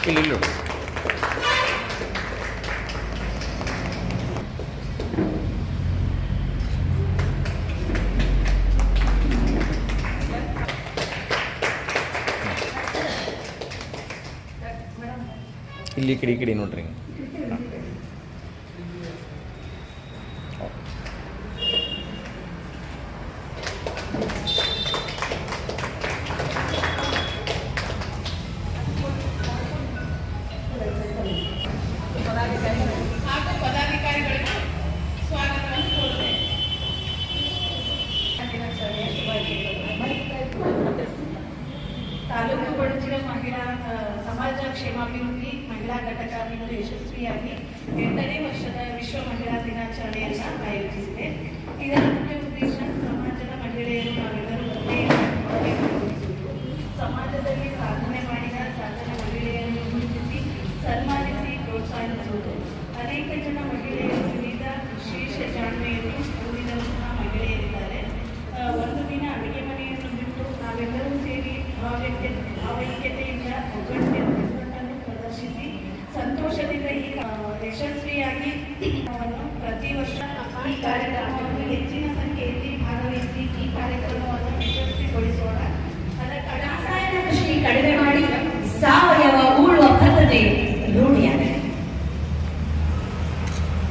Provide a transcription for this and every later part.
ಇಲ್ಲಿ ಇಲ್ಲಿ ನೋಡಿ. ಇಲ್ಲಿ ಈ ಕಡೆ ನೋಡ್ರಿ. ಪದಾಧಿಕಾರಿಗಳಿಗೆ ಸ್ವಾಗತವನ್ನು ಕೋರುತ್ತೇನೆ. ತಾಲೂಕು ಬಡಜಿನ ಮಹಿಳಾ ಸಮಾಜ ಕ್ಷೇಮಾಭಿವೃದ್ಧಿ ಮಹಿಳಾ ಘಟಕ ಇಂದು ಯಶಸ್ವಿಯಾಗಿ 8ನೇ ವರ್ಷದ ವಿಶ್ವ ಮಹಿಳಾ ದಿನಾಚರಣೆಯನ್ನು ಆಯೋಜಿಸಿದೆ. ಇದರ ಮುಖ್ಯ ಉದ್ದೇಶ ಸಮಾಜದ ಮಹಿಳೆಯರು ನಾವೆಲ್ಲರೂ ಸಮಾಜದಲ್ಲಿ ಸಾಧನೆ ಮಾಡಿದ ಸಾಧನೆ ಮಹಿಳೆಯರನ್ನು ಗುರುತಿಸಿ ಸನ್ಮಾನಿಸಿ ಪ್ರೋತ್ಸಾಹಿಸುವುದು. ಅನೇಕ ಜನ ಮಹಿಳೆಯರು ವಿವಿಧ ವಿಶೇಷ ಜಾಣ್ಮೆಯನ್ನು ಹೊಂದಿದಂತಹ ಮಹಿಳೆಯರಿದ್ದಾರೆ. ಒಂದು ದಿನ ಅಡುಗೆ ಮನೆಯನ್ನು ಬಿಟ್ಟು ನಾವೆಲ್ಲರೂ ಸೇರಿ ಭಾವೈಕ್ಯತೆಯಿಂದ ಒಗ್ಗಟ್ಟನ್ನು ಪ್ರದರ್ಶಿಸಿ ಸಂತೋಷದಿಂದ ಈ ಯಶಸ್ವಿಯಾಗಿ ಪ್ರತಿ ವರ್ಷ ಈ ಕಾರ್ಯಕ್ರಮವನ್ನು ಹೆಚ್ಚಿನ ಸಂಖ್ಯೆಯಲ್ಲಿ ಭಾಗವಹಿಸಿ ಈ ಕಾರ್ಯಕ್ರಮವನ್ನು ಯಶಸ್ವಿಗೊಳಿಸೋಣ. ರಾಸಾಯನ ಕೃಷಿ ಕಡಿಮೆ ಮಾಡಿ ಸಾವಯವ ಉಳುವ ಪದ್ಧತಿ ರೂಢಿಯಾಗಿದೆ.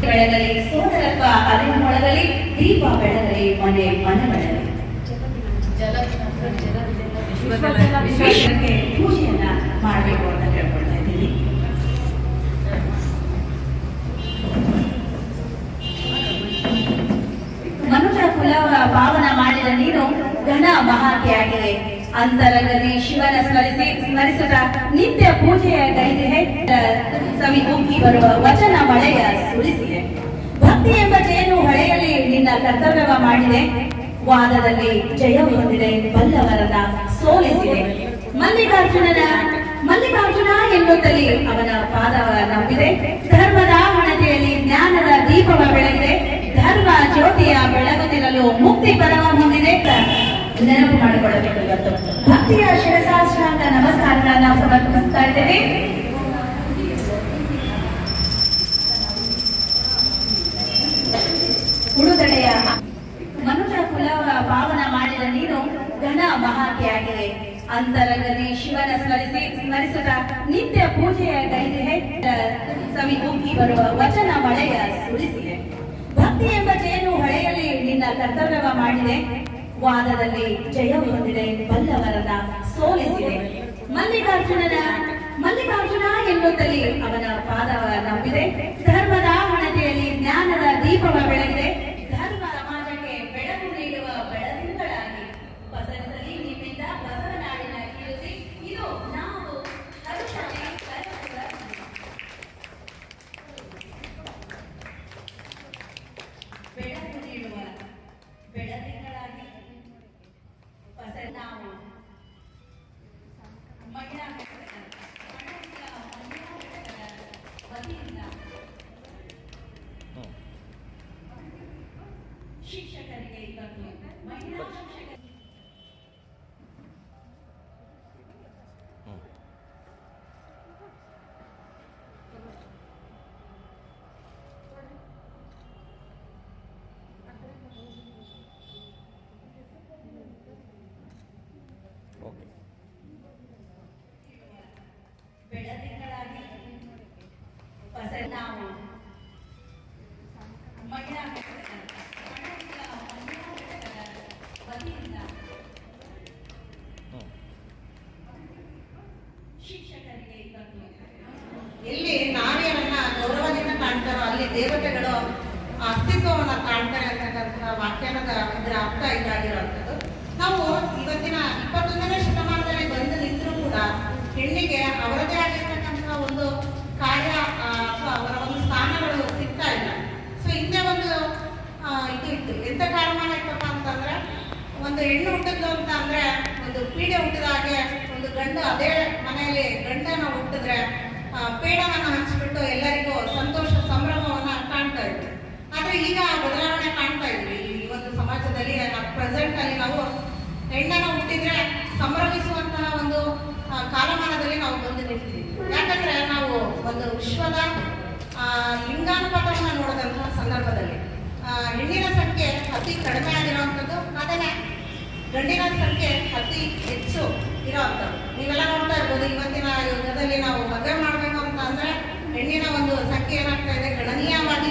ಬೆಳಗಲಿ ಸೋದರತ್ವ ಅರಿವು ಮೊಳಗಲಿ, ದೀಪ ಬೆಳಗಲಿ ಮನೆ ಮನೆ ಬೆಳಗಲಿ. ವಿಶ್ವಕ್ಕೆ ಪೂಜೆಯನ್ನ ಮಾಡಬೇಕು ಅಂತ ಕೇಳ್ಕೊಳ್ತಾ ಇದ್ದೀನಿ. ಮನುಷ್ಯ ಕುಲವ ಪಾವನ ಮಾಡಿದ ನೀನು ಘನ ಮಹಾತ್ಯಾಗಿದೆ. ಅಂತರಂಗದಿ ಶಿವನ ಸ್ಮರಿಸುತ್ತಾ ನಿತ್ಯ ಪೂಜೆಯ ಗೈದಿದೆ. ಸವಿ ಉಕ್ಕಿ ಬರುವ ವಚನ ಮಳೆಯ ಸುರಿಸಿದೆ. ಭಕ್ತಿ ಎಂಬ ಜೇನು ಹೊಳೆಯಲ್ಲಿ ನಿನ್ನ ಕರ್ತವ್ಯವ ಮಾಡಿದೆ. ವಾದದಲ್ಲಿ ಜಯ ಹೊಂದಿದೆ, ಬಲ್ಲವರನ್ನ ಸೋಲಿಸಿದೆ. ಮಲ್ಲಿಕಾರ್ಜುನ ಎನ್ನುತ್ತಲೇ ಅವನ ಪಾದವ ನಂಬಿದೆ. ಧರ್ಮದ ಹಣತೆಯಲ್ಲಿ ಜ್ಞಾನದ ದೀಪವ ಬೆಳಗಿದೆ. ಧರ್ಮ ಜ್ಯೋತಿಯ ಬೆಳಗುತ್ತಿರಲು ಮುಕ್ತಿ ಪದವ ಹೊಂದಿದೆ. ನೆನಪು ಮಾಡಿಕೊಳ್ಳಬೇಕು. ಇವತ್ತು ಭಕ್ತಿಯ ಶಿರಸಾಷ್ಟಾಂಗ ನಮಸ್ಕಾರಗಳನ್ನ ಸಮರ್ಪಿಸ್ತಾ ಇದ್ದೇವೆ. ಉಡುಗಡೆಯ ಮನುಷ್ಯ ಕುಲವ ಪಾವನ ಮಾಡಿದ ನೀನು ಘನ ಮಹಾತ್ಯಾಗಿದೆ. ಅಂತರಂಗದಿ ಶಿವನ ಸ್ಮರಿಸುತ್ತಾ ನಿತ್ಯ ಪೂಜೆಯ ಗೈದಿದೆ. ಸವಿ ಉಕ್ಕಿ ಬರುವ ವಚನ ಮಳೆಯ ಸುರಿಸಿದೆ. ಭಕ್ತಿ ಎಂಬ ಜೇನು ಹೊಳೆಯಲ್ಲಿ ನಿನ್ನ ಕರ್ತವ್ಯವ ಮಾಡಿದೆ. ವಾದದಲ್ಲಿ ಜಯ ಹೊಂದಿದೆ, ಬಲ್ಲವರನ್ನ ಸೋಲಿಸಿದೆ. ಮಲ್ಲಿಕಾರ್ಜುನ ಎನ್ನುತ್ತಲೇ ಅವನ ಪಾದವ ನಂಬಿದೆ. ಧರ್ಮದ ಹಣತೆಯಲ್ಲಿ ಜ್ಞಾನದ ದೀಪವ ಬೆಳಗಿದೆ. ಧರ್ಮ ಸಮಾಜಕ್ಕೆ ಬೆಳಕು ನೀಡುವ ಬೆಳದಿಂಗಳಾಗಿ ಪಸರಿಸಲಿ ನಿಮ್ಮಿಂದ ಬಸವನಾಡಿನ ಕೀರ್ತಿ. ಇದು ನಾವು ಬೆಳಕು ನೀಡುವ ಬೆಳದಿಂಗಳಾಗಿ ನಾವು ಮಹಿಳಾ ವತಿಯಿಂದ ಶಿಕ್ಷಕರಿಗೆ ಇವತ್ತು ಮಹಿಳಾ ಶಿಕ್ಷಕರಿಗೆ ಬೆಳದಿಂಗಳಾಗಿ ನಾವು ಮಹಿಳಾ ವತಿಯಿಂದ ಶಿಕ್ಷಕರಿಗೆ ಇವತ್ತು ಎಲ್ಲಿ ನಾರಿಯರನ್ನ ಗೌರವದಿಂದ ಕಾಣ್ತಾರೋ ಅಲ್ಲಿ ದೇವತೆಗಳು ಅಸ್ತಿತ್ವವನ್ನು ಕಾಣ್ತಾರೆ ಅಂತಕ್ಕಂತಹ ವ್ಯಾಖ್ಯಾನದ ಇದರ ಅರ್ಥ ಇದಾಗಿರುವಂಥದ್ದು. ನಾವು ಇವತ್ತಿನ 21ನೇ ಶತಮಾನದಲ್ಲಿ ಬಂದು ನಿಂತರೂ ಕೂಡ ಹೆಣ್ಣಿಗೆ ಅವರದೇ ಆಗಿರ್ತಕ್ಕಂತಹ ಒಂದು ಕಾರ್ಯ ಅಥವಾ ಅವರ ಒಂದು ಸ್ಥಾನಗಳು ಸಿಗ್ತಾ ಇಲ್ಲ. ಸೊ ಹಿಂದೆ ಒಂದು ಇದು ಇತ್ತು, ಎಂಥ ಕಾಲಮಾನ ಇತ್ತಪ್ಪ ಅಂತಂದ್ರೆ ಒಂದು ಹೆಣ್ಣು ಹುಟ್ಟಿದ್ಲು ಅಂತ ಅಂದ್ರೆ ಒಂದು ಪೀಡೆ ಹುಟ್ಟಿದ ಹಾಗೆ ಒಂದು ಗಂಡು ಅದೇ ಮನೆಯಲ್ಲಿ ಗಂಡನ ಹುಟ್ಟಿದ್ರೆ ಪೇಡವನ್ನು ಹಂಚಿಬಿಟ್ಟು ಎಲ್ಲರಿಗೂ ಸಂತೋಷ ಸಂಭ್ರಮವನ್ನ ಕಾಣ್ತಾ ಇದ್ರು. ಆದ್ರೆ ಈಗ ಬದಲಾವಣೆ ಕಾಣ್ತಾ ಇದ್ವಿ. ಈ ಒಂದು ಸಮಾಜದಲ್ಲಿ ಪ್ರೆಸೆಂಟ್ ಅಲ್ಲಿ ನಾವು ಹೆಣ್ಣನ್ನು ಹುಟ್ಟಿದ್ರೆ ಸಂಭ್ರಮಿಸುವಂತಹ ಒಂದು ಕಾಲಮಾನದಲ್ಲಿ ನಾವು ಬಂದು ನಿಂತಿದ್ದೀವಿ. ಯಾಕಂದ್ರೆ ನಾವು ಒಂದು ವಿಶ್ವದ ಲಿಂಗಾನುಪಾತವನ್ನು ನೋಡಿದಂತಹ ಸಂದರ್ಭದಲ್ಲಿ ಹೆಣ್ಣಿನ ಸಂಖ್ಯೆ ಅತಿ ಕಡಿಮೆ ಆಗಿರುವಂಥದ್ದು, ಅದನ್ನೇ ಗಂಡಿನ ಸಂಖ್ಯೆ ಅತಿ ಹೆಚ್ಚು ಇರೋವಂಥದ್ದು. ನೀವೆಲ್ಲ ನೋಡ್ತಾ ಇರ್ಬೋದು, ಇವತ್ತಿನ ಯುಗದಲ್ಲಿ ನಾವು ಮದುವೆ ಮಾಡಬೇಕು ಅಂತ ಅಂದ್ರೆ ಹೆಣ್ಣಿನ ಒಂದು ಸಂಖ್ಯೆ ಏನಾಗ್ತಾ ಇದೆ, ಗಣನೀಯವಾಗಿ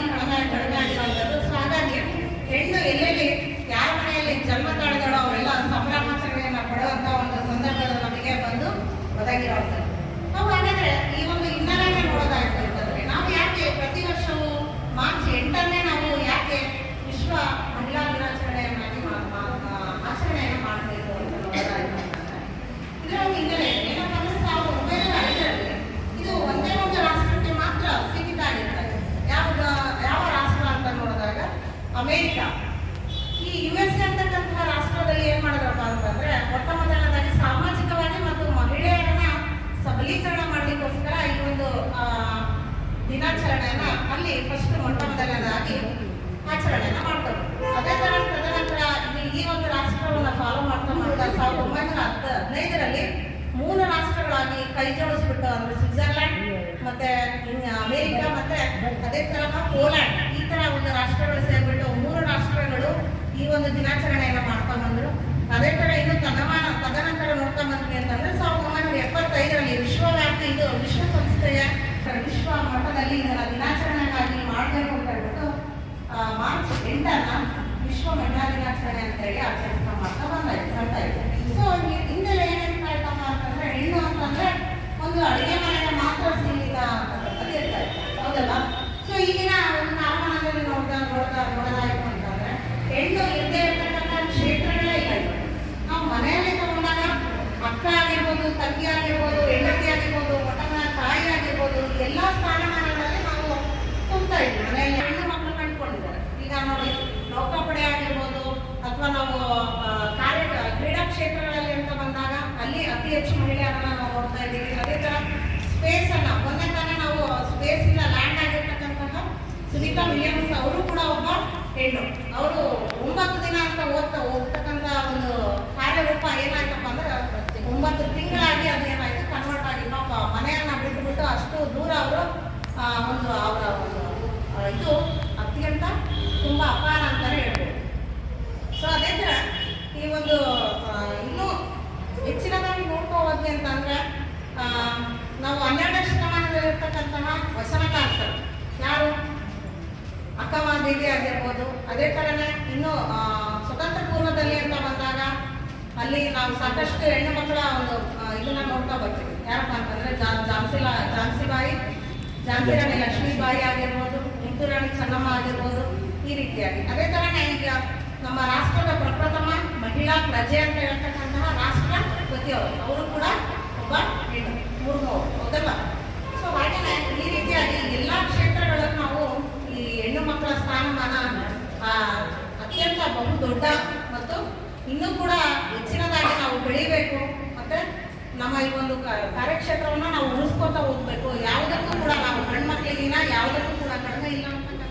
ಕಡಿಮೆ ಆಗಿರುವಂಥದ್ದು. ಸೊ ಹಾಗಾಗಿ ಹೆಣ್ಣು ಎಲ್ಲೆಲ್ಲಿ ಯಾರ ಮನೆಯಲ್ಲಿ ಜನ್ಮ ತಾಳಿದಳೋ ಅವೆಲ್ಲ ಸಂಭ್ರಮಾಚರಣೆಯನ್ನು ಪಡುವಂಥ ಒಂದು ಸಂದರ್ಭದ ನಮಗೆ ಬಂದು ಒದಗಿರುವಂಥದ್ದು. ನಾವು ಹಾಗಾದ್ರೆ ಈ ಒಂದು ಹಿನ್ನೆಲೆಯನ್ನು ನೋಡೋದಾಯ್ತು ಅಂತಂದ್ರೆ ನಾವು ಯಾಕೆ ಪ್ರತಿ ವರ್ಷವೂ ಮಾರ್ಚ್ 8ನೇ ನಾವು ಯಾಕೆ ವಿಶ್ವ ಮಹಿಳಾ ದಿನಾಚರಣೆಯನ್ನಾಗಿ ಆಚರಣೆಯನ್ನು ಮಾಡಬೇಕು ಅಂತ ನೋಡೋದಾಯ್ತು ಅಂತಂದ್ರೆ ಇದರ ಒಂದು ಹಿನ್ನೆಲೆ ಏನಂತಂದ್ರೆ 1905ರಲ್ಲಿ ಇದು ಒಂದೇ ಒಂದು ರಾಷ್ಟ್ರಕ್ಕೆ ಮಾತ್ರ ಸೀಮಿತ ಆಗಿರ್ತದೆ. ಯಾವ ರಾಷ್ಟ್ರ ಅಂತ ನೋಡಿದಾಗ ಅಮೆರಿಕ. ಈ US ಅಂತಕ್ಕಂತಹ ರಾಷ್ಟ್ರದಲ್ಲಿ ಏನ್ ಮಾಡಿದ್ರಪ್ಪ ಅಂತಂದ್ರೆ ಮೊಟ್ಟ ಮೊದಲನೇದಾಗಿ ಸಾಮಾಜಿಕವಾಗಿ ಮತ್ತು ಮಹಿಳೆಯರನ್ನ ಸಬಲೀಕರಣ ಮಾಡಲಿಕ್ಕೋಸ್ಕರ ಈ ಒಂದು ದಿನಾಚರಣೆಯನ್ನ ಅಲ್ಲಿ ಫಸ್ಟ್ ಮೊಟ್ಟ ಮೊದಲನೇದಾಗಿ ಆಚರಣೆಯನ್ನ ಮಾಡ್ತಾರೆ. ಅದೇ ತರ ತದನಂತರ ಈ ಒಂದು ರಾಷ್ಟ್ರವನ್ನ ಫಾಲೋ ಮಾಡ್ತಾ 1915ರಲ್ಲಿ 3 ರಾಷ್ಟ್ರಗಳಾಗಿ ಕೈ ಜೋಡಿಸ್ಬಿಟ್ಟು, ಅಂದ್ರೆ ಸ್ವಿಟ್ಜರ್ಲ್ಯಾಂಡ್ ಮತ್ತೆ ಅಮೆರಿಕ ಮತ್ತೆ ಅದೇ ತರಹ ಪೋಲ್ಯಾಂಡ್, ಈ ತರ ಒಂದು ರಾಷ್ಟ್ರಗಳು ಸೇರ್ಬಿಟ್ಟು 3 ರಾಷ್ಟ್ರಗಳು ಈ ಒಂದು ದಿನಾಚರಣೆಯನ್ನ ಮಾಡ್ತಾ ಬಂದ್ರು. ಅದೇ ತರ ಇನ್ನು ತದನಂತರ ನೋಡ್ತಾ ಬಂದ್ವಿ ಅಂತಂದ್ರೆ 1975ರಲ್ಲಿ ವಿಶ್ವವ್ಯಾಪಿ ಇದು ವಿಶ್ವಸಂಸ್ಥೆಯ ವಿಶ್ವ ಮಟ್ಟದಲ್ಲಿ ಇದನ್ನ ದಿನಾಚರಣೆಗಾಗಿ ಮಾಡಬೇಕು ಅಂತ ಹೇಳ್ಬಿಟ್ಟು ಮಾರ್ಚ್ 8ನ್ನ ವಿಶ್ವ ಮಹಿಳಾ ದಿನಾಚರಣೆ ಅಂತ ಹೇಳಿ ಆಚರಿಸ್ತಾ ಮಾಡ್ತಾ ಬಂದಾಯ್ತು. ಸೊ ಹಿಂದೆಲ್ಲ ಏನೇನ್ತಾ ಇರ್ತಮ್ಮ ಅಂತಂದ್ರೆ ಹೆಣ್ಣು ಅಂತಂದ್ರೆ ಒಂದು ಅಡುಗೆ ಮನೆಗೆ ಮಾತ್ರ ಸೀಮಿತ ಅಂತಕ್ಕಂಥದ್ದು ಇರ್ತಾ ಇತ್ತು, ಹೌದಲ್ಲ? ಸೊ ಈಗಿನ ಒಂದು ಕಾಲಮಾನದಲ್ಲಿ ನೋಡೋದಾಯ್ತು ಅಂತಂದ್ರೆ ಹೆಣ್ಣು ಇಲ್ಲದೆ ಇರ್ತಕ್ಕಂಥ ಕ್ಷೇತ್ರಗಳೇ ಇಲ್ಲ. ನಾವು ಮನೆಯಲ್ಲಿ ತಗೊಂಡಾಗ ಅಕ್ಕ ಆಗಿರ್ಬೋದು, ತಂಗಿ ಆಗಿರ್ಬೋದು, ಹೆಂಡತಿ ಆಗಿರ್ಬೋದು, ಒಟ್ಟನ ತಾಯಿ ಆಗಿರ್ಬೋದು, ಎಲ್ಲ ಸ್ಥಾನಮಾನಗಳಲ್ಲಿ ನಾವು ತುಂಬ್ತಾ ಇದ್ವಿ. ಮನೆಯಲ್ಲಿ ಹೆಣ್ಣು ಮಕ್ಕಳು ಕಂಡುಕೊಂಡಿದ್ದಾರೆ. ಈಗ ನೋಡಿ ನೌಕಾಪಡೆ ಆಗಿರ್ಬೋದು ಅಥವಾ ನಾವು ಕ್ರೀಡಾ ಕ್ಷೇತ್ರಗಳಲ್ಲಿ ಅಂತ ಬಂದಾಗ ಅಲ್ಲಿ ಅತಿ ಹೆಚ್ಚು ಮಹಿಳೆಯರನ್ನ ನಾವು ನೋಡ್ತಾ ಇದ್ದೀವಿ. ಅದೇ ತರ ಸ್ಪೇಸ್ ಅನ್ನ ಮೊನ್ನೆ ತಾನೇ ನಾವು ಸ್ಪೇಸ್ ಇಂದ ಲ್ಯಾಂಡ್ ಆಗಿರ್ತಕ್ಕಂತಹ ಸುನೀತಾ ವಿಲಿಯಮ್ಸ್ ಅವರು ಕೂಡ ಒಬ್ಬ ಹೆಣ್ಣು. ಅವರು 9 ದಿನ ಅಂತ ಹೋಗ್ತಕ್ಕಂಥ ಒಂದು ಕಾರ್ಯರೂಪ ಏನಾಯ್ತಪ್ಪ ಅಂದ್ರೆ 9 ತಿಂಗಳಾಗಿ ಅದು ಏನಾಯ್ತು ಕನ್ವರ್ಟ್ ಆಗಿ ಪಾಪ ಮನೆಯನ್ನ ಬಿಟ್ಟುಬಿಟ್ಟು ಅಷ್ಟು ದೂರ ಅವರು ಒಂದು ಅವರ ಒಂದು ಇದು ಅತ್ಯಂತ ತುಂಬಾ ಅಪಾರ ಅಂತಾನೆ ಹೇಳ್ಬೋದು. ಸೊ ಅದೇ ತರ ಈ ಒಂದು ಇನ್ನೂ ಹೆಚ್ಚಿನದಾಗಿ ನೋಡ್ಕೋ ಹೋದ್ವಿ ಅಂತಂದ್ರೆ ನಾವು 12ನೇ ಶತಮಾನದಲ್ಲಿರ್ತಕ್ಕಂತಹ ವಚನಕಾರರು ಯಾರು, ಅಕ್ಕಮಹಾದೇವಿ ಆಗಿರ್ಬೋದು. ಅದೇ ತರನೇ ಇನ್ನು ಸ್ವತಂತ್ರ ಪೂರ್ವದಲ್ಲಿ ಅಂತ ಬಂದಾಗ ಅಲ್ಲಿ ನಾವು ಸಾಕಷ್ಟು ಹೆಣ್ಣು ಮಕ್ಕಳ ಒಂದು ಇದನ್ನ ನೋಡ್ತಾ ಬರ್ತೀವಿ. ಯಾರಪ್ಪ ಅಂತಂದ್ರೆ ಝಾನ್ಸಿ ರಾಣಿ ಲಕ್ಷ್ಮೀಬಾಯಿ ಆಗಿರ್ಬೋದು, ಕಿತ್ತೂರು ರಾಣಿ ಚೆನ್ನಮ್ಮ ಆಗಿರ್ಬೋದು, ಈ ರೀತಿಯಾಗಿ. ಅದೇ ತರನೇ ಈಗ ನಮ್ಮ ರಾಷ್ಟ್ರದ ಪ್ರಪ್ರಥಮ ಮಹಿಳಾ ಪ್ರಜೆ ಅಂತ ಹೇಳ್ತಕ್ಕಂತಹ ರಾಷ್ಟ್ರಪತಿ ಅವರು ಕೂಡ ಒಬ್ಬ ಹೆಣ್ಣು, ಮುರ್ಮು, ಹೌದಲ್ಲ? ಸೊ ಹಾಗೇನೆ ಈ ರೀತಿಯಾಗಿ ಎಲ್ಲಾ ಕ್ಷೇತ್ರಗಳನ್ನು ನಾವು ಈ ಹೆಣ್ಣು ಮಕ್ಕಳ ಸ್ಥಾನಮಾನ ಅತ್ಯಂತ ಬಹು ದೊಡ್ಡ ಮತ್ತು ಇನ್ನೂ ಕೂಡ ಹೆಚ್ಚಿನದಾಗಿ ನಾವು ಬೆಳಿಬೇಕು. ಮತ್ತೆ ನಮ್ಮ ಈ ಒಂದು ಕಾರ್ಯಕ್ಷೇತ್ರವನ್ನು ನಾವು ಉಳಿಸ್ಕೊತಾ ಹೋಗ್ಬೇಕು. ಯಾವುದಕ್ಕೂ ಕೂಡ ನಾವು ಹೆಣ್ಮಕ್ಳಿಗಿನ ಯಾವುದಕ್ಕೂ ಕೂಡ ಕಡಿಮೆ ಇಲ್ಲ ಅಂತಕ್ಕಂಥ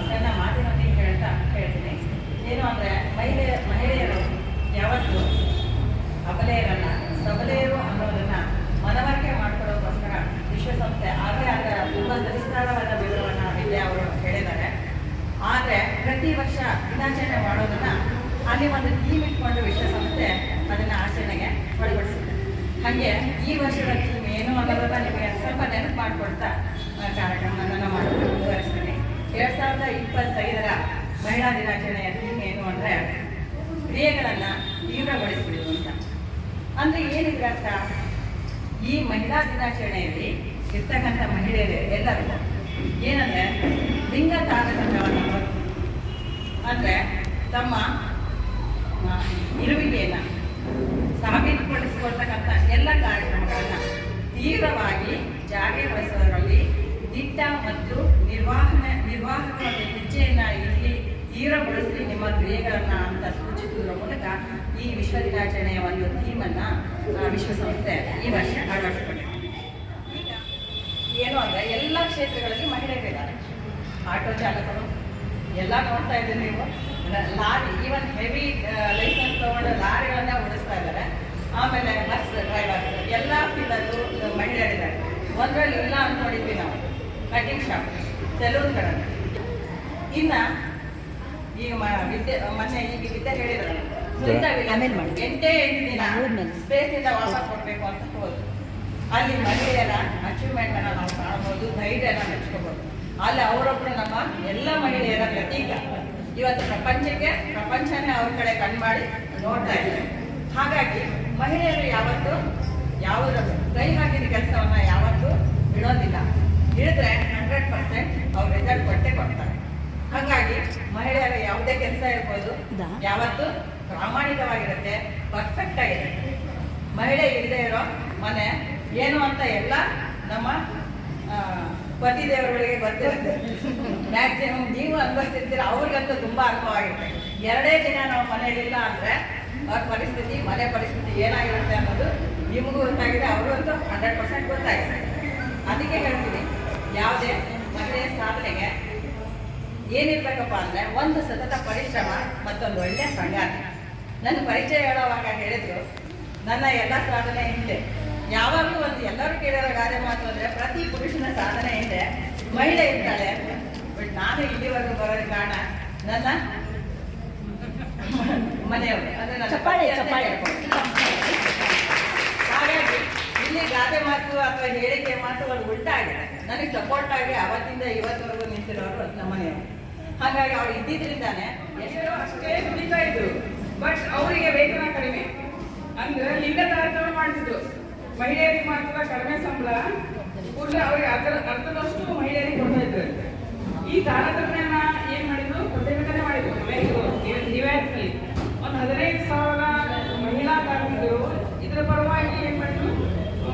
ನನ್ನ ಮಾತಿನೊಂದಿಗೆ ಹೇಳ್ತೀನಿ. ಏನು ಅಂದರೆ ಮಹಿಳೆಯರು ಯಾವತ್ತು ಅಬಲೆಯರನ್ನ ಸಬಲೆಯರು ಅನ್ನೋದನ್ನ ಮನವರಿಕೆ ಮಾಡಿಕೊಳ್ಳೋಕ್ಕೋಸ್ಕರ ವಿಶ್ವಸಂಸ್ಥೆ ಆದರೆ ಅದರ ತುಂಬ ವಿಸ್ತಾರವಾದ ವಿವರವನ್ನು ವಿದ್ಯಾ ಅವರು ಹೇಳಿದ್ದಾರೆ. ಆದರೆ ಪ್ರತಿ ವರ್ಷ ದಿನಾಚರಣೆ ಮಾಡೋದನ್ನ ಅಲ್ಲಿ ಒಂದು ಥೀಮ್ ಇಟ್ಕೊಂಡು ವಿಶ್ವಸಂಸ್ಥೆ ಅದನ್ನು ಆಚರಣೆಗೆ ಒಳಪಡಿಸಿದೆ. ಹಾಗೆ ಈ ವರ್ಷದ ಥೀಮ್ ಏನು ಅನ್ನೋದನ್ನ ನಿಮಗೆ ಸ್ವಲ್ಪ ನೆನಪು ಮಾಡಿಕೊಡ್ತಾ ಕಾರ್ಯಕ್ರಮವನ್ನು ಮಾಡೋದು ಮುಂದುವರಿಸ್ತೀನಿ. 2025ರ ಮಹಿಳಾ ದಿನಾಚರಣೆಯ ಥೀಮ್ ಏನು ಅಂದರೆ ಕ್ರಿಯೆಗಳನ್ನು ತೀವ್ರಗೊಳಿಸಬೇಕು ಅಂತ. ಅಂದರೆ ಏನಿದೆ ಅರ್ಥ? ಈ ಮಹಿಳಾ ದಿನಾಚರಣೆಯಲ್ಲಿ ಇರ್ತಕ್ಕಂಥ ಮಹಿಳೆಯರು ಎಲ್ಲರಿಗೂ ಏನಂದರೆ ಲಿಂಗ ತಾರತಮ್ಯವನ್ನು ಅಂದರೆ ತಮ್ಮ ಇರುವಿಕೆಯನ್ನು ಸಾಬೀತುಪಡಿಸಿಕೊಳ್ತಕ್ಕಂಥ ಎಲ್ಲ ಕಾರ್ಯಕ್ರಮಗಳನ್ನು ತೀವ್ರವಾಗಿ ಜಾರಿಗೊಳಿಸುವುದರಲ್ಲಿ ದಿಟ್ಟ ಮತ್ತು ನಿರ್ವಾಹಕ ಹೆಜ್ಜೆಯನ್ನು ಇಲ್ಲಿ ತೀವ್ರಗೊಳಿಸಿ ನಿಮ್ಮ ಕ್ರಿಯೆಗಳನ್ನು ಅಂತ ಸೂಚಿಸುವುದರ ಮೂಲಕ ಈ ವಿಶ್ವ ದಿನಾಚರಣೆಯ ಒಂದು ಥೀಮನ್ನು ವಿಶ್ವಸಂಸ್ಥೆ ಈ ವರ್ಷ ಅಳವಡಿಸಿಕೊಂಡಿದೆ. ಈಗ ಏನು ಅಂದರೆ ಎಲ್ಲ ಕ್ಷೇತ್ರಗಳಲ್ಲಿ ಮಹಿಳೆಯರಿದ್ದಾರೆ. ಆಟೋ ಚಾಲಕರು, ಎಲ್ಲ ನೋಡ್ತಾ ಇದ್ದೀರಿ ನೀವು. ಲಾರಿ, ಈವನ್ ಹೆವಿ ಲೈಸೆನ್ಸ್ ತಗೊಂಡು ಲಾರಿಗಳನ್ನ ಓಡಿಸ್ತಾ ಇದ್ದಾರೆ. ಆಮೇಲೆ ಬಸ್ ಡ್ರೈವರ್ಸ್ ಎಲ್ಲ ಫೀಲ್ಡಲ್ಲೂ ಮಹಿಳೆಯರಿದ್ದಾರೆ. ಒಂದರಲ್ಲಿ ಇಲ್ಲ ಅಂದ್ಕೊಂಡಿದ್ವಿ ನಾವು. ಕಟಿಂಗ್ ಶಾಪ್, ಸೆಲೂನ್ಗಳನ್ನು. ಇನ್ನು ಈಗ ಮೊನ್ನೆ ಈಗ ವಿದ್ಯೆ ಹೇಳಿದ್ರು, ಎಂಟೇ 8 ದಿನ ಸ್ಪೇಸಿಂದ ವಾಪಸ್ ಕೊಡಬೇಕು ಅಂತ ಹೋದ್ರು. ಅಲ್ಲಿ ಮಹಿಳೆಯರ ಅಚೀವ್ಮೆಂಟನ್ನು ನಾವು ಕಾಣ್ಬೋದು, ಧೈರ್ಯನ ಮೆಚ್ಕೋಬೋದು. ಅಲ್ಲಿ ಅವರೊಬ್ಬರು ನಮ್ಮ ಎಲ್ಲ ಮಹಿಳೆಯರ ಪ್ರತೀಕ. ಇವತ್ತು ಪ್ರಪಂಚನೇ ಅವ್ರ ಕಡೆ ಕಣ್ಮಾಡಿ ನೋಡ್ತಾ ಇದ್ದಾರೆ. ಹಾಗಾಗಿ ಮಹಿಳೆಯರು ಯಾವತ್ತೂ ಯಾವುದನ್ನು ಕೈ ಹಾಕಿದ ಕೆಲಸವನ್ನ ಯಾವತ್ತೂ ಬಿಡೋದಿಲ್ಲ. ಹಿಡಿದ್ರೆ 100% ಅವ್ರು ರಿಸಲ್ಟ್ ಕೊಡ್ತಾರೆ. ಹಾಗಾಗಿ ಮಹಿಳೆಯರ ಯಾವುದೇ ಕೆಲಸ ಇರ್ಬೋದು, ಯಾವತ್ತೂ ಪ್ರಾಮಾಣಿಕವಾಗಿರುತ್ತೆ, ಪರ್ಫೆಕ್ಟ್ ಆಗಿರುತ್ತೆ. ಮಹಿಳೆ ಇಲ್ಲದೆ ಇರೋ ಮನೆ ಏನು ಅಂತ ಎಲ್ಲ ನಮ್ಮ ಪತಿ ದೇವರುಗಳಿಗೆ ಗೊತ್ತಿರುತ್ತೆ. ಮ್ಯಾಕ್ಸಿಮಮ್ ನೀವು ಅನುಭವಿಸ್ತಿರ್ತೀರ, ಅವ್ರಿಗಂತೂ ತುಂಬಾ ಅನುಭವ ಆಗಿರುತ್ತೆ. 2 ದಿನ ನಾವು ಮನೆಯಲ್ಲಿಲ್ಲ ಅಂದ್ರೆ ಅವ್ರ ಪರಿಸ್ಥಿತಿ, ಮನೆ ಪರಿಸ್ಥಿತಿ ಏನಾಗಿರುತ್ತೆ ಅನ್ನೋದು ನಿಮಗೂ ಗೊತ್ತಾಗಿದೆ, ಅವ್ರಿಗಂತೂ 100% ಗೊತ್ತಾಗಿದೆ. ಅದಕ್ಕೆ ಹೇಳ್ತೀನಿ, ಯಾವುದೇ ಮಹಿಳೆಯ ಸಾಧನೆಗೆ ಏನಿರ್ಬೇಕಪ್ಪ ಅಂದ್ರೆ ಒಂದು ಸತತ ಪರಿಶ್ರಮ ಮತ್ತೊಂದು ಒಳ್ಳೆಯ ಸಂಗಾತಿ. ನನ್ನ ಪರಿಚಯ ಹೇಳೋವಾಗ ಹೇಳಿದ್ರು, ನನ್ನ ಎಲ್ಲ ಸಾಧನೆ ಹಿಂದೆ ಯಾವಾಗಲೂ ಒಂದು ಎಲ್ಲರೂ ಕೇಳಿರೋ ಗಾದೆ ಮಾತು ಅಂದ್ರೆ ಪ್ರತಿ ಪುರುಷನ ಸಾಧನೆ ಹಿಂದೆ ಮಹಿಳೆ ಇರ್ತಾಳೆ ಅಂತ. ಬಟ್ ನಾನು ಇಲ್ಲಿವರೆಗೂ ಬರೋದಕ್ಕೆ ಕಾರಣ ನನ್ನ ಮನೆಯವರು, ಅಂದ್ರೆ ನನ್ನ ಪತಿ ಅಂತ ಹೇಳ್ಕೊಂಡು. ಹಾಗಾಗಿ ಇಲ್ಲಿ ಗಾದೆ ಮಾತು ಅಥವಾ ಹೇಳಿಕೆ ಮಾತುಗಳು ಉಲ್ಟಾಗಿದೆ. ನನಗೆ ಸಪೋರ್ಟ್ ಆಗಿ ಅವತ್ತಿಂದ ಇವತ್ತವರೆಗೂ ನಿಂತಿರೋರು ನಮ್ಮ ಮನೆಯವರು. ಹಾಗಾಗಿ ಅವ್ರು ಇದ್ದಿದ್ರಿಂದಾನೆ ಎಷ್ಟೋ ಅಷ್ಟೇ ದುಡಿತಾ ಇದ್ರು. ಬಟ್ ಅವರಿಗೆ ವೇತನ ಕಡಿಮೆ ಅಂದ್ರೆ ಲಿಂಗ ತಾರತಮ್ಯ ಮಾಡ್ತಿದ್ರು. ಮಹಿಳೆಯರಿಗೆ ಮಾತ್ರ ಕಡಿಮೆ ಸಂಬಳ, ಕೂಡಲೇ ಅವ್ರಿಗೆ ಅರ್ಧದಷ್ಟು ಮಹಿಳೆಯರಿಗೆ ಕೊಡ್ತಾ ಇದ್ರು. ಈ ತಾರತಮ್ಯನ ಏನ್ ಮಾಡಿದ್ರು, ಪ್ರತಿಭಟನೆ ಮಾಡಿದ್ರು. ನ್ಯೂಯಾರ್ಕ್ನಲ್ಲಿ ಒಂದು 15,000 ಮಹಿಳಾ ಕಾರ್ಮಿಕರು ಇದರ ಪರವಾಗಿ ಏನ್ ಮಾಡಿದ್ರು,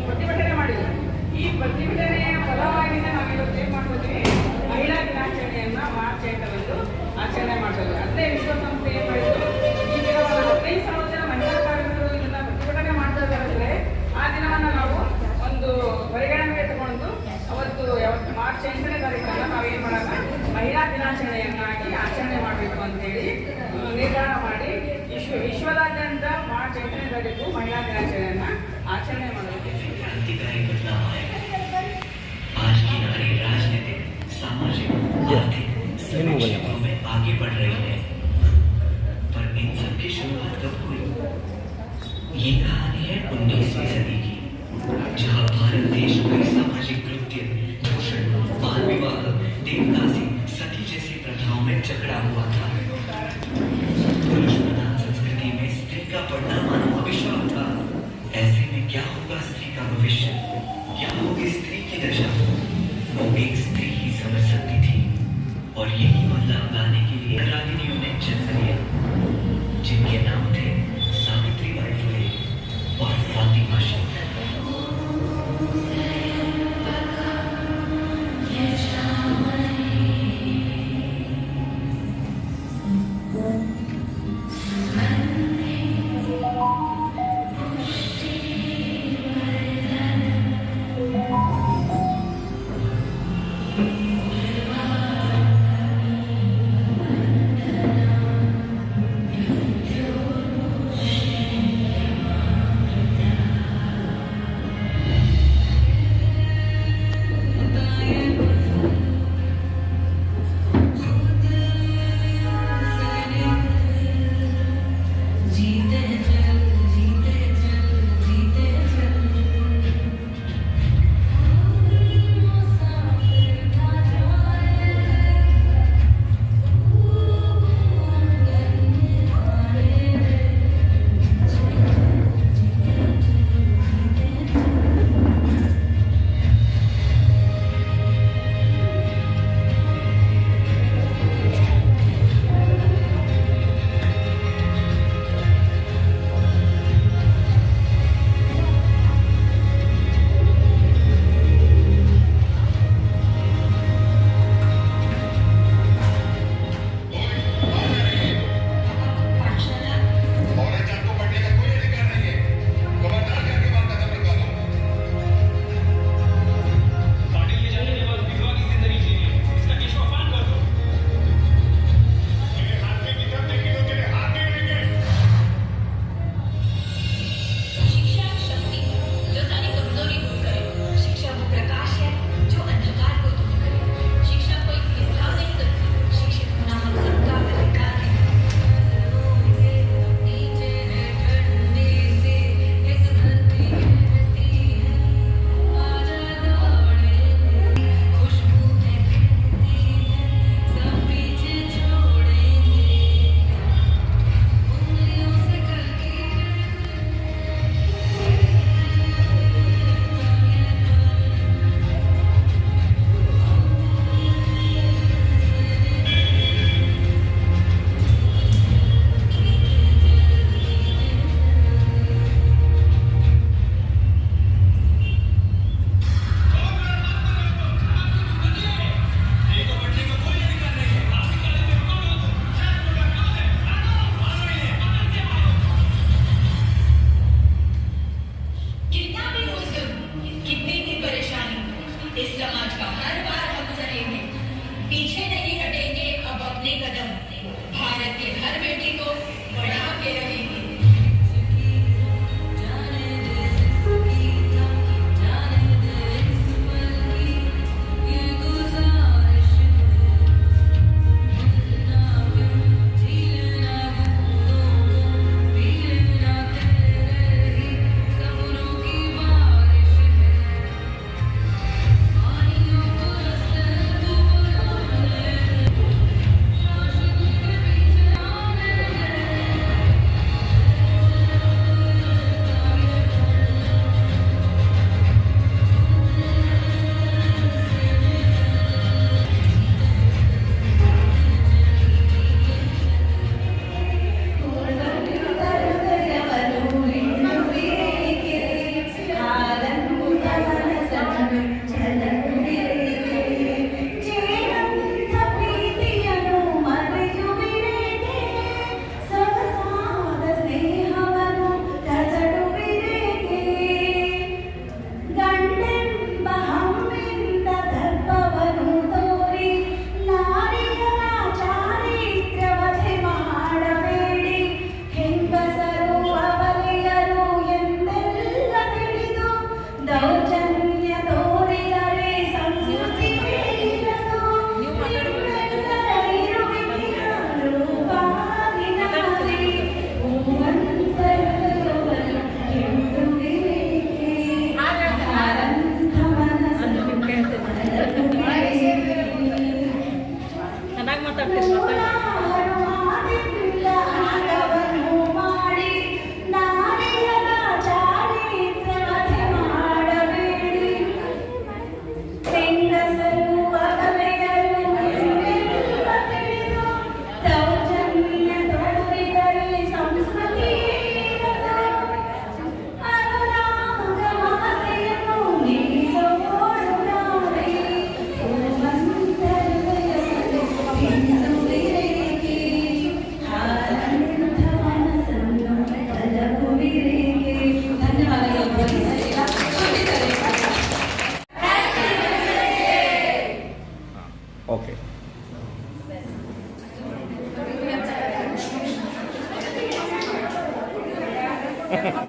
ಪ್ರತಿಭಟನೆ ಮಾಡಿದ್ರು. ಈ ಪ್ರತಿಭಟನೆಯ ಫಲವಾಗಿನೇ ನಾವಿವತ್ತು ಏನ್ ಮಾಡ್ತೀವಿ, ಮಹಿಳಾ ದಿನಾಚರಣೆಯನ್ನ ಮಾರ್ಚ್ 8ರಂದು ಆಚರಣೆ ಮಾಡ್ತಾರೆ. ಅದೇ ವಿಶ್ವಸಂಸ್ಥೆ ಏನ್ ಮಾಡಿದ್ರು, ಈ ದಿನವನ್ನು 15,000 ಜನ ಮಹಿಳಾ ಕಾರ್ಮಿಕರು ಇದನ್ನ ಪ್ರತಿಭಟನೆ ಮಾಡ್ತಾ ಇದ್ದಾರೆ. ಆ ದಿನವನ್ನ ನಾವು ಒಂದು ಪರಿಗಣನೆಗೆ ತಗೊಂಡು ಅವತ್ತು ಮಾರ್ಚ್ 8ನೇ ತಾರೀಕನ್ನ ನಾವೇನ್ ಮಾಡೋಣ, ಮಹಿಳಾ ದಿನಾಚರಣೆಯನ್ನಾಗಿ ಆಚರಣೆ ಮಾಡಬೇಕು ಅಂತೇಳಿ ನಿರ್ಧಾರ ಮಾಡಿ ವಿಶ್ವದಾದ್ಯಂತ ಮಾರ್ಚ್ 8ನೇ ತಾರೀಕು ಮಹಿಳಾ ದಿನಾಚರಣೆಯನ್ನ ಆಚರಣೆ ಮಾಡಬೇಕು. आज की नारी राजनीतिक, सामाजिक, आर्थिक सभी क्षेत्रों में आगे बढ़ रही है, पर इन सब की शुरुआत कब हुई? ये कहानी है 19वीं सदी की, जहां भारत देश कई सामाजिक कृत्य, शोषण, बाल विवाह, देवदासी, सती जैसी प्रथाओं में जकड़ा हुआ था। पुरुष प्रधान संस्कृति में स्त्री का पढ़ना मानव अभिशाप था। ऐसे में क्या होगा स्त्री का भविष्य, क्या होगी स्त्री की दशा? वो एक स्त्री ही समझ सकती थी, और यही बदलाव लाने के लिए रागिनियों ने जन्म लिया, जिनके नाम थे सावित्रीबाई फुले और फातिमा शेख। समाज का हर बार हम सहेंगे, पीछे नहीं हटेंगे अब अपने कदम, भारत की हर बेटी को बढ़ा के रहेंगे। ಚೆನ್ನಾಗಿ ಮಾತಾಡ್ತೀರಿ. ಓಕೆ